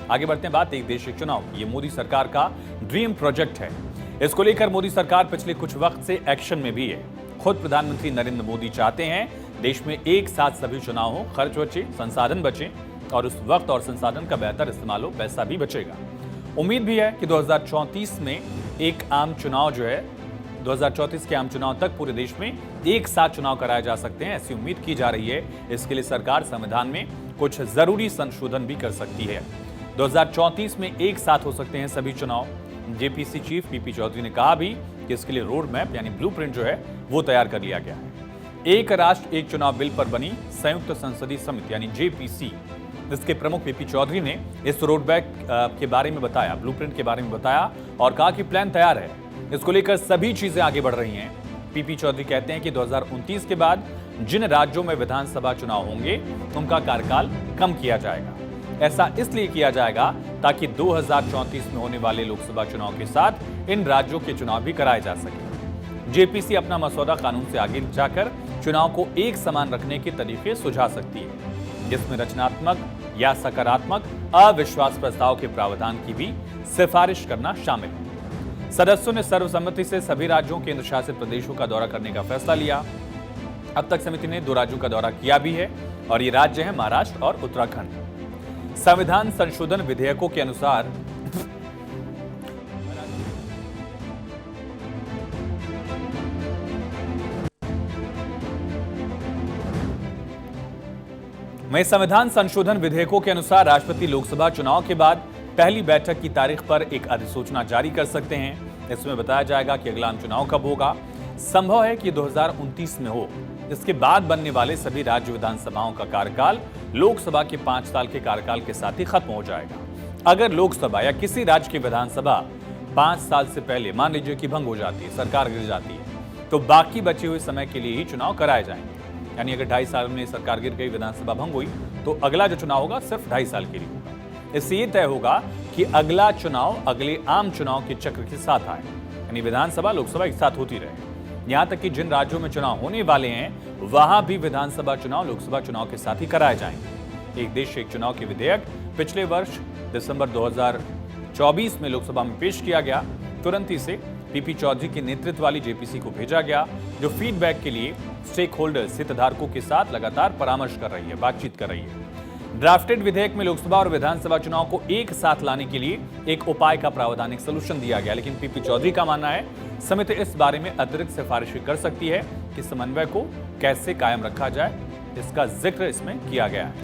आगे बढ़ते हैं, बात एक देश एक चुनाव। ये मोदी सरकार का ड्रीम प्रोजेक्ट है। इसको लेकर मोदी सरकार पिछले कुछ वक्त से एक्शन में भी है। खुद प्रधानमंत्री नरेंद्र मोदी चाहते हैं देश में एक साथ सभी चुनाव हो, खर्च बचे, संसाधन बचे और उस वक्त और संसाधन का बेहतर इस्तेमाल हो, पैसा भी बचेगा। उम्मीद भी है कि 2034 में एक आम चुनाव जो है 2034 के आम चुनाव तक पूरे देश में एक साथ चुनाव कराए जा सकते हैं, ऐसी उम्मीद की जा रही है। इसके लिए सरकार संविधान में कुछ जरूरी संशोधन भी कर सकती है। 2034 में एक साथ हो सकते हैं सभी चुनाव। जेपीसी चीफ पीपी चौधरी ने कहा भी कि इसके लिए रोड मैप यानी ब्लूप्रिंट जो है वो तैयार कर लिया गया है। एक राष्ट्र एक चुनाव बिल पर बनी संयुक्त संसदीय समिति यानी जेपीसी, इसके प्रमुख पीपी चौधरी ने इस रोड मैप के बारे में बताया, ब्लूप्रिंट के बारे में बताया और कहा कि प्लान तैयार है। इसको लेकर सभी चीजें आगे बढ़ रही हैं। पीपी चौधरी कहते हैं कि 2029 के बाद जिन राज्यों में विधानसभा चुनाव होंगे उनका कार्यकाल कम किया जाएगा। ऐसा इसलिए किया जाएगा ताकि 2034 में होने वाले लोकसभा चुनाव के साथ इन राज्यों के चुनाव भी कराए जा सके। जेपीसी अपना मसौदा कानून से आगे जाकर चुनाव को एक समान रखने के तरीके सुझा सकती है, जिसमें रचनात्मक या सकारात्मक अविश्वास प्रस्ताव के प्रावधान की भी सिफारिश करना शामिल है। सदस्यों ने सर्वसम्मति से सभी राज्यों केंद्र शासित प्रदेशों का दौरा करने का फैसला लिया। अब तक समिति ने 2 राज्यों का दौरा किया भी है और ये राज्य हैं महाराष्ट्र और उत्तराखंड। संविधान संशोधन विधेयकों के अनुसार संविधान संशोधन विधेयकों के अनुसार राष्ट्रपति लोकसभा चुनाव के बाद पहली बैठक की तारीख पर एक अधिसूचना जारी कर सकते हैं। इसमें बताया जाएगा कि अगला आम चुनाव कब होगा। संभव है कि 2029 में हो। इसके बाद बनने वाले सभी राज्य विधानसभाओं का कार्यकाल लोकसभा के 5 साल के कार्यकाल के साथ ही खत्म हो जाएगा। अगर लोकसभा या किसी राज्य की विधानसभा 5 साल से पहले मान लीजिए कि भंग हो जाती है, सरकार गिर जाती है, तो बाकी बचे हुए समय के लिए ही चुनाव कराए जाएंगे। यानी अगर 2.5 साल में सरकार गिर गई, विधानसभा भंग हुई, तो अगला जो चुनाव होगा सिर्फ 2.5 साल के लिए होगा। इससे ये तय होगा कि अगला चुनाव अगले आम चुनाव के चक्र के साथ आए, यानी विधानसभा लोकसभा एक साथ होती रहे। यहां तक कि जिन राज्यों में चुनाव होने वाले हैं वहां भी विधानसभा चुनाव लोकसभा चुनाव के साथ ही कराए जाएंगे। एक देश एक चुनाव के विधेयक पिछले वर्ष दिसंबर 2024 में लोकसभा में पेश किया गया। तुरंत ही से पीपी चौधरी के नेतृत्व वाली जेपीसी को भेजा गया, जो फीडबैक के लिए स्टेक होल्डर्स हितधारकों के साथ लगातार परामर्श कर रही है, बातचीत कर रही है। ड्राफ्टेड विधेयक में लोकसभा और विधानसभा चुनाव को एक साथ लाने के लिए एक उपाय का प्रावधान, एक सोल्यूशन दिया गया, लेकिन पीपी चौधरी का मानना है समिति इस बारे में अतिरिक्त सिफारिश कर सकती है कि समन्वय को कैसे कायम रखा जाए। इसका जिक्र इसमें किया गया है।